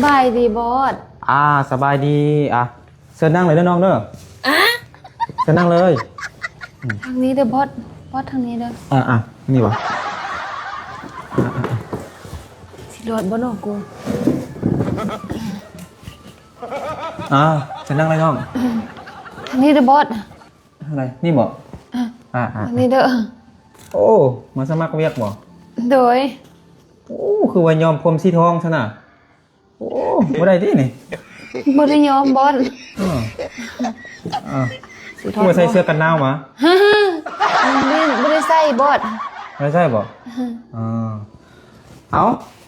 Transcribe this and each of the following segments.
บายดีบอสสบายดีเชิญนั่งเลยเด้อน้องเด้อเชิญนั่งเลยทางนี้เด้อบอสทางนี้เด้อนี่วะสิรอดบ่น้องกูเชิญนั่งเลยน้องทางนี้เด้อบอสอะไรนี่บ่ทางนี้เด้อโอ้มาสมัครเวียกบ่โดยโอ้คือว่ายอมพรมสีทองซะน่ะโอ้บ่ได้ดินี่บ่ได้ยอมบอสกูใส่เสื้อกันหนาวมาบ่ได้ใส่บอสไม่ใช่บ่เอา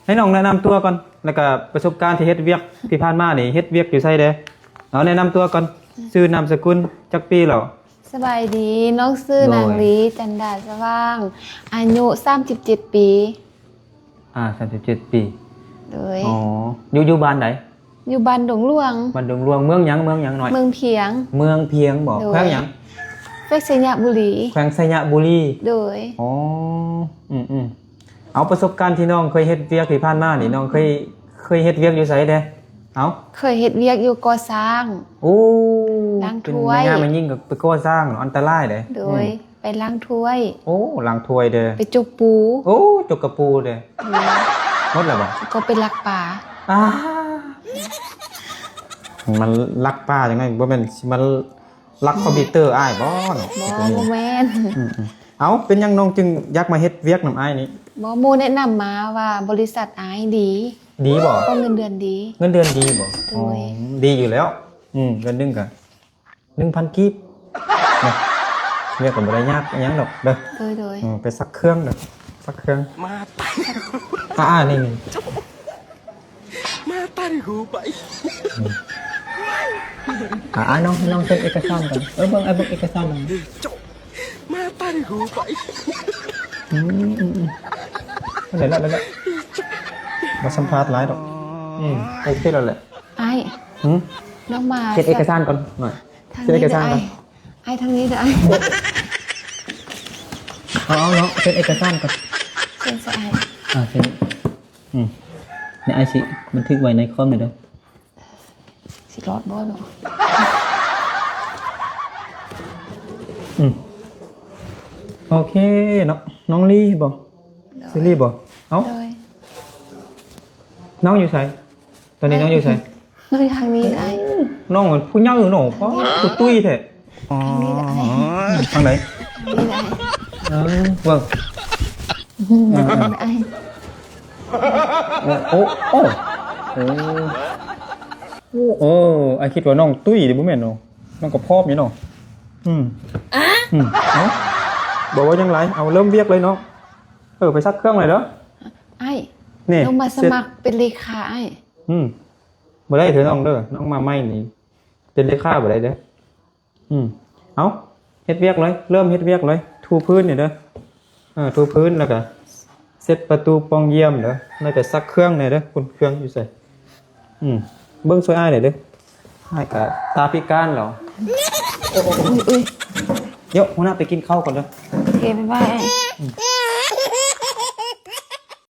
ให้น้องแนะนำตัวก่อนแล้วก็ประสบการณ์ที่เฮ็ดเวียกที่ผ่านมานี่เฮ็ดเวียกอยู่ไสเด้เอาแนะนำตัวก่อนชื่อนามสกุลจักปีแล้วสบายดีน้องชื่อนางลีจันดาสว่างอายุ37ปี37ปีเลยอยู่บ้านไหนอยู่บ้านดงหลวงบ้านดงหลวงเมืองหยังหน่อยเมืองเพียงบอกแขวงหยังแขวงไสยบุรีแขวงไสยบุรีโดยเอาประสบการณ์ที่น้องเคยเฮ็ดเวียกที่ผ่านมานี่น้องเคยเฮ็ดเวียกอยู่ไสเด้เคยเฮ็ดเวียกอยู่ก่อสร้างล้างถ้วยงานมันยิ่งกับไปก่อสร้างอันตรายเด้โดยไปล้างถ้วยล้างถ้วยเด้ไปจุกปูจุกกระปูเด้หมดแล้วบ่ก็ไปลักปลามันลักป้าจังไงบ่แม่นมันลักคอมพิวเตอร์อ้ายบ่เนาะบ่แม่นเป็นยังน้องจึงอยากมาเฮ็ดเวียกนำอ้ายนี่บ่โมแนะนำมาว่าบริษัทอ้ายดีบ่ก็เงินเดือนดีบ่ดีอยู่แล้วเงินนึงก็ 1,000 กีบเวียกก็บ่ได้ยากหยังดอกเด้อโดยไปซักเครื่องเด้อซักเครื่องมานี่มาตั้งหูไปน้องเซ็นเอกสารก่อนเบิ่งเอกสารหน่อยมาตั้งหูไปเดี๋ยวมาสัมภาษณ์หลายดอกโอเคแล้วแหละน้องมาเซ็นเอกสารก่อนหน่อยเซ็นเอกสารก่อนทางนี้เด้อน้องเซ็นเอกสารก่อนเซ็นซะเซ็นในไอซีบันทึกไว้ในคอมเลยเด้อสิรอดบ่เนาะโอเคน้องลี่บ่ซีรีส์บ่น้องอยู่ไสตอนนี้น้องอยู่ไสน้องทางนี้ได้น้องผู้ย่างอยู่หนูเพราะตุ้ยแท้ทางไหนนี่ได้เบิ่งไอคิดว่าน้องตุ้ยดิบ่แม่นเนาะน้องก็พร้อมอยู่เนาะบอกว่ายังไรเอาเริ่มเวียกเลยเนาะไปซักเครื่องเลยเด้อนี่น้องมาสมัครเป็นเลขาบ่ได้เถอะน้องเด้อน้องมาใหม่นี่เป็นเลขาบ่ได้เด้อเอาเฮ็ดเวียกเลยเริ่มเฮ็ดเวียกเลยถูพื้นนี่เด้อถูพื้นแล้วก็เซ็ตประตูปองเยี่ยมเด้อแล้วก็ซักเครื่องนี่เด้อคุณเครื่องอยู่ใส่เบิ่งช่วยอ้ายหน่อยเด้ออ้ายก็ตาพิการแล้วเดี๋ยวหัวหน้าไปกินข้าวก่อนเด้อโอเคบ๊ายบาย